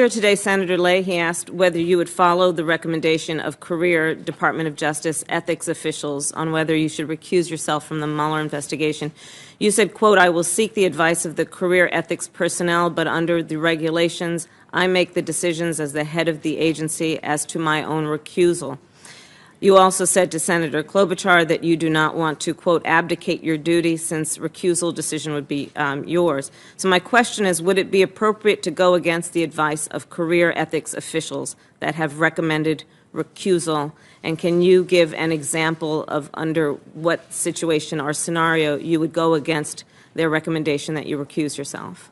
Earlier today, Senator Leahy asked whether you would follow the recommendation of career Department of Justice ethics officials on whether you should recuse yourself from the Mueller investigation. You said, quote, "I will seek the advice of the career ethics personnel, but under the regulations, I make the decisions as the head of the agency as to my own recusal." You also said to Senator Klobuchar that you do not want to, quote, "abdicate your duty," since recusal decision would be yours. So my question is, would it be appropriate to go against the advice of career ethics officials that have recommended recusal? And can you give an example of under what situation or scenario you would go against their recommendation that you recuse yourself?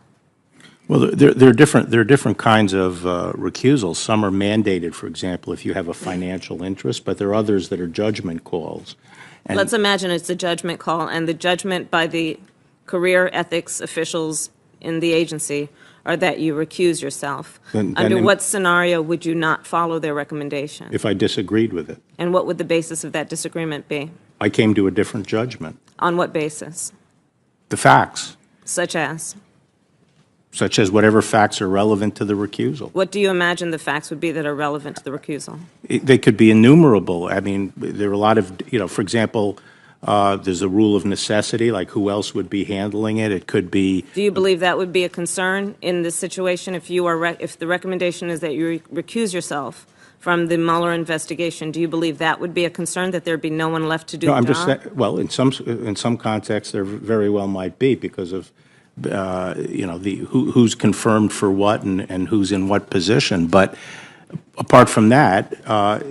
Well, there are different kinds of recusals. Some are mandated, for example, if you have a financial interest, but there are others that are judgment calls. And let's imagine it's a judgment call, and the judgment by the career ethics officials in the agency are that you recuse yourself. Under what scenario would you not follow their recommendation? If I disagreed with it. And what would the basis of that disagreement be? I came to a different judgment. On what basis? The facts. Such as? Such as whatever facts are relevant to the recusal. What do you imagine the facts would be that are relevant to the recusal? They could be innumerable. I mean, there are a lot of, for example, there's a rule of necessity, like who else would be handling it. It could be. Do you believe that would be a concern in this situation if you are if the recommendation is that you recuse yourself from the Mueller investigation? Do you believe that would be a concern, that there'd be no one left to do the job? No, I'm just saying, well, in some contexts there very well might be because of who's confirmed for what and who's in what position. But apart from that,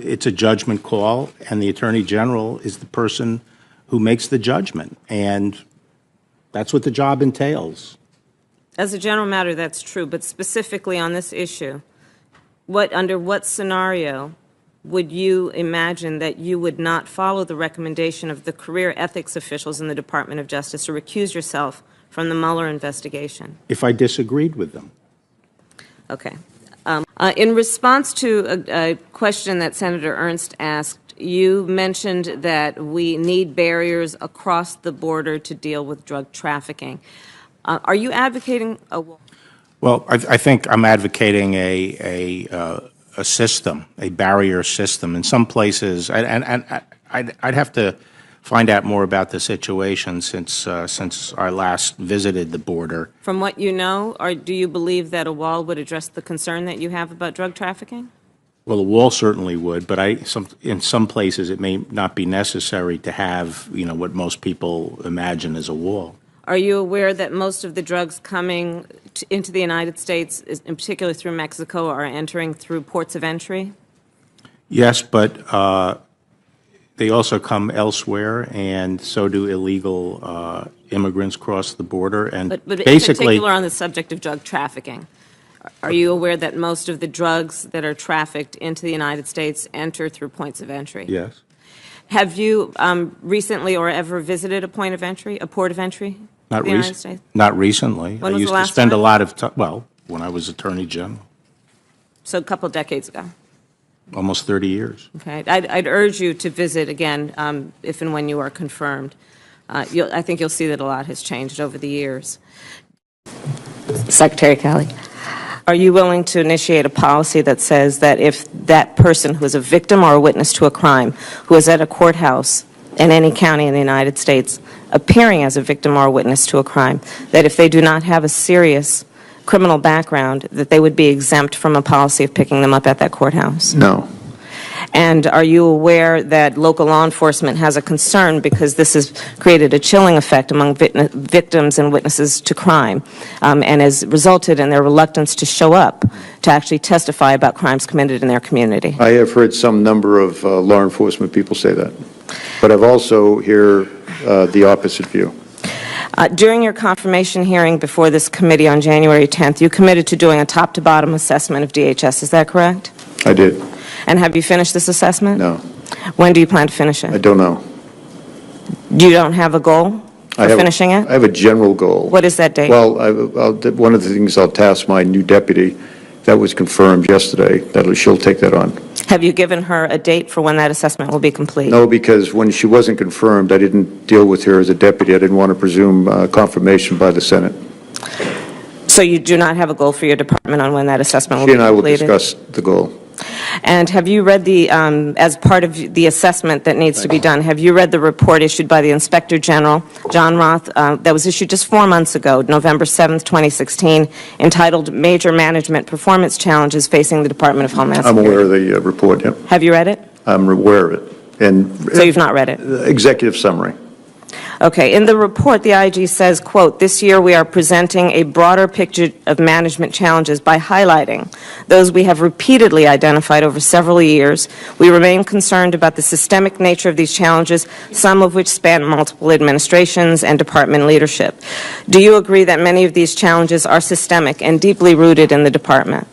it's a judgment call, and the Attorney General is the person who makes the judgment, and that's what the job entails. As a general matter, that's true, but specifically on this issue, under what scenario would you imagine that you would not follow the recommendation of the career ethics officials in the Department of Justice to recuse yourself from the Mueller investigation? If I disagreed with them. Okay. In response to a question that Senator Ernst asked, you mentioned that we need barriers across the border to deal with drug trafficking. Are you advocating a wall? Well, I think I'm advocating a system, a barrier system. In some places, and I'd have to find out more about the situation since I last visited the border. From what you know, do you believe that a wall would address the concern that you have about drug trafficking? Well, a wall certainly would, but in some places it may not be necessary to have, what most people imagine as a wall. Are you aware that most of the drugs coming into the United States, in particular through Mexico, are entering through ports of entry? Yes, but they also come elsewhere, and so do illegal immigrants cross the border. And but basically, in particular on the subject of drug trafficking, are you aware that most of the drugs that are trafficked into the United States enter through points of entry? Yes. Have you recently or ever visited a point of entry, a port of entry? Not in the United States? Not recently. When I was used the last to spend time? a lot of time. Well, when I was Attorney General. So a couple decades ago. Almost 30 years. Okay. I'd urge you to visit again if and when you are confirmed. I think you'll see that a lot has changed over the years. Secretary Kelly, are you willing to initiate a policy that says that if that person who is a victim or a witness to a crime, who is at a courthouse in any county in the United States appearing as a victim or a witness to a crime, that if they do not have a serious criminal background, that they would be exempt from a policy of picking them up at that courthouse? No. And are you aware that local law enforcement has a concern because this has created a chilling effect among victims and witnesses to crime and has resulted in their reluctance to show up to actually testify about crimes committed in their community? I have heard some number of law enforcement people say that. But I've also heard the opposite view. During your confirmation hearing before this committee on January 10th, you committed to doing a top-to-bottom assessment of DHS. Is that correct? I did. And have you finished this assessment? No. When do you plan to finish it? I don't know. You don't have a goal for finishing it? I have a general goal. What is that date? Well, one of the things I'll task my new deputy, that was confirmed yesterday, she'll take that on. Have you given her a date for when that assessment will be complete? No, because when she wasn't confirmed, I didn't deal with her as a deputy. I didn't want to presume confirmation by the Senate. So you do not have a goal for your department on when that assessment will She be and I will completed? discuss the goal. And have you read the, as part of the assessment that needs to be done, have you read the report issued by the Inspector General, John Roth, that was issued just 4 months ago, November 7th, 2016, entitled Major Management Performance Challenges Facing the Department of Homeland I'm Security? aware of the report, yep. Have you read it? I'm aware of it. And So you've not read it? executive summary. Okay. In the report, the IG says, quote, "This year we are presenting a broader picture of management challenges by highlighting those we have repeatedly identified over several years. We remain concerned about the systemic nature of these challenges, some of which span multiple administrations and department leadership." Do you agree that many of these challenges are systemic and deeply rooted in the department?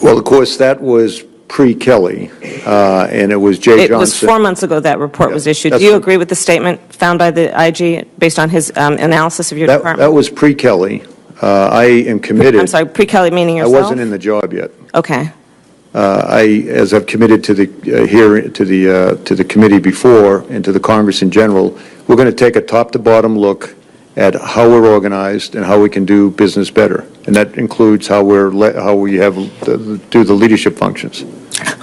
Well, of course, that was pre-Kelly, and it was Jay Johnson. It was 4 months ago that report was issued. Do that's you agree with the statement found by the IG based on his analysis of your department? That was pre-Kelly. I am committed. I'm sorry, pre-Kelly meaning yourself? I wasn't in the job yet. Okay. As I've committed to the committee before and to the Congress in general, we're going to take a top-to-bottom look at how we're organized and how we can do business better, and that includes how we do the leadership functions.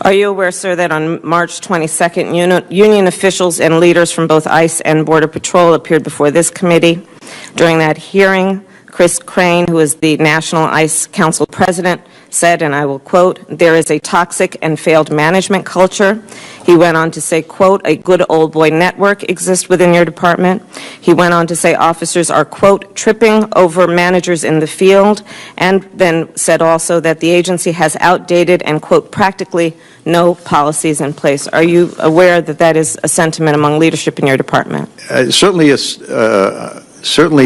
Are you aware, sir, that on March 22nd, union officials and leaders from both ICE and Border Patrol appeared before this committee? During that hearing, Chris Crane, who is the National ICE Council President, said, and I will quote, "There is a toxic and failed management culture." He went on to say, quote, "A good old boy network exists within your department." He went on to say officers are, quote, "tripping over managers in the field," and then said also that the agency has outdated and, quote, "practically no policies in place." Are you aware that that is a sentiment among leadership in your department? Certainly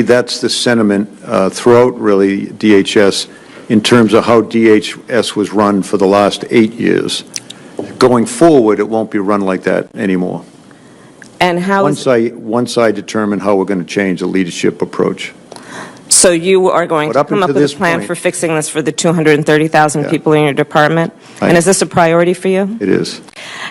that's the sentiment throughout, really, DHS, in terms of how DHS was run for the last 8 years. Going forward, it won't be run like that anymore. And how Once I determine how we're going to change the leadership approach. So you are going But to up come up until with a this plan point- for fixing this for the 230,000 Yeah. people in your department? And is this a priority for you? It is.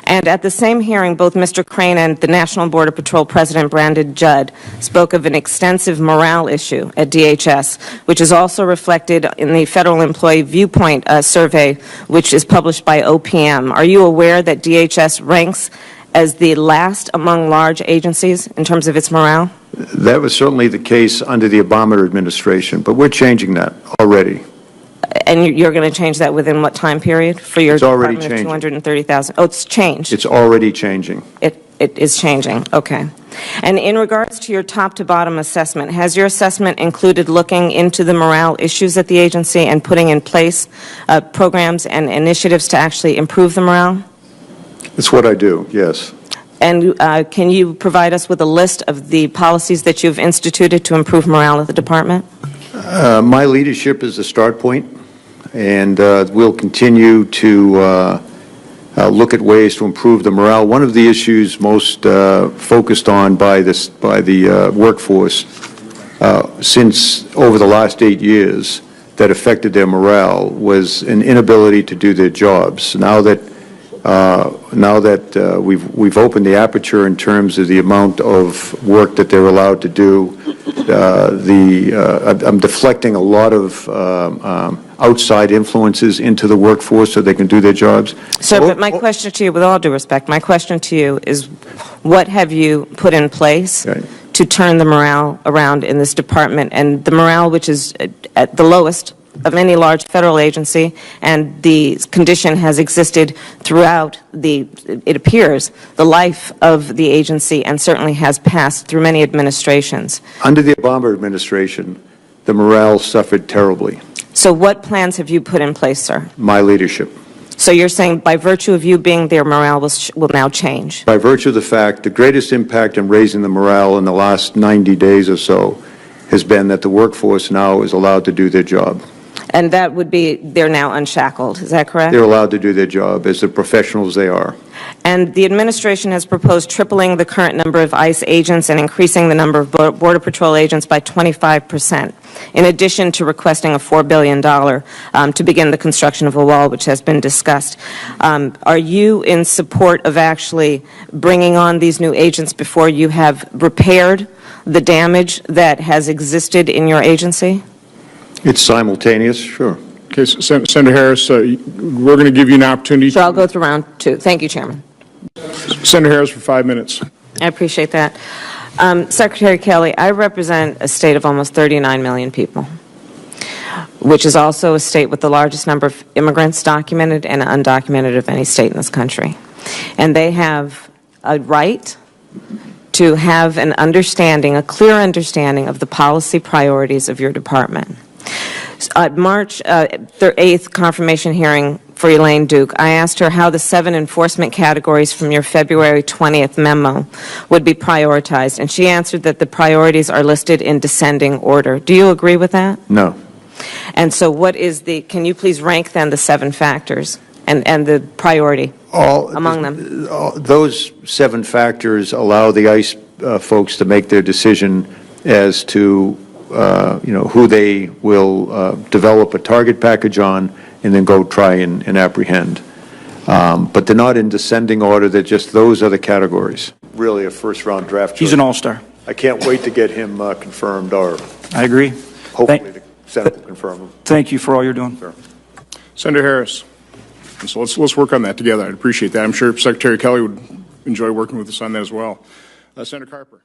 And at the same hearing, both Mr. Crane and the National Border Patrol President Brandon Judd spoke of an extensive morale issue at DHS, which is also reflected in the Federal Employee Viewpoint Survey, which is published by OPM. Are you aware that DHS ranks as the last among large agencies in terms of its morale? That was certainly the case under the Obama administration, but we're changing that already. And you're going to change that within what time period for your It's already department of changing. 230,000? Oh, it's changed. It's already changing. It is changing. Okay. And in regards to your top-to-bottom assessment, has your assessment included looking into the morale issues at the agency and putting in place programs and initiatives to actually improve the morale? That's what I do, yes. And can you provide us with a list of the policies that you've instituted to improve morale at the department? My leadership is the start point, and we'll continue to look at ways to improve the morale. One of the issues most focused on by the workforce since over the last 8 years that affected their morale was an inability to do their jobs. Now that we've opened the aperture in terms of the amount of work that they're allowed to do, I'm deflecting a lot of outside influences into the workforce so they can do their jobs. Sir, but my question to you, with all due respect, my question to you is, what have you put in place to turn the morale around in this department? And the morale, which is at the lowest of any large federal agency, and the condition has existed throughout it appears, the life of the agency, and certainly has passed through many administrations. Under the Obama administration, the morale suffered terribly. So what plans have you put in place, sir? My leadership. So you're saying by virtue of you being there, morale will now change? By virtue of the fact, the greatest impact in raising the morale in the last 90 days or so has been that the workforce now is allowed to do their job. And that would be, they're now unshackled, is that correct? They're allowed to do their job as the professionals they are. And the administration has proposed tripling the current number of ICE agents and increasing the number of Border Patrol agents by 25%, in addition to requesting a $4 billion to begin the construction of a wall, which has been discussed. Are you in support of actually bringing on these new agents before you have repaired the damage that has existed in your agency? It's simultaneous, sure. Okay, Senator Harris, we're going to give you an opportunity. So I'll go through round two. Thank you, Chairman. Senator Harris for 5 minutes. I appreciate that. Secretary Kelly, I represent a state of almost 39 million people, which is also a state with the largest number of immigrants documented and undocumented of any state in this country. And they have a right to have an understanding, a clear understanding of the policy priorities of your department. At March 8th confirmation hearing for Elaine Duke, I asked her how the 7 enforcement categories from your February 20th memo would be prioritized, and she answered that the priorities are listed in descending order. Do you agree with that? No. And so what is can you please rank then the 7 factors and the priority among them? Those 7 factors allow the ICE folks to make their decision as to who they will develop a target package on and then go try and apprehend. But they're not in descending order. They're just, those are the categories. Really a first-round draft choice. He's an all-star. I can't wait to get him confirmed, or I agree. hopefully the Senate will confirm him. Thank you for all you're doing. Sure. Senator Harris. So let's work on that together. I'd appreciate that. I'm sure Secretary Kelly would enjoy working with us on that as well. Senator Carper.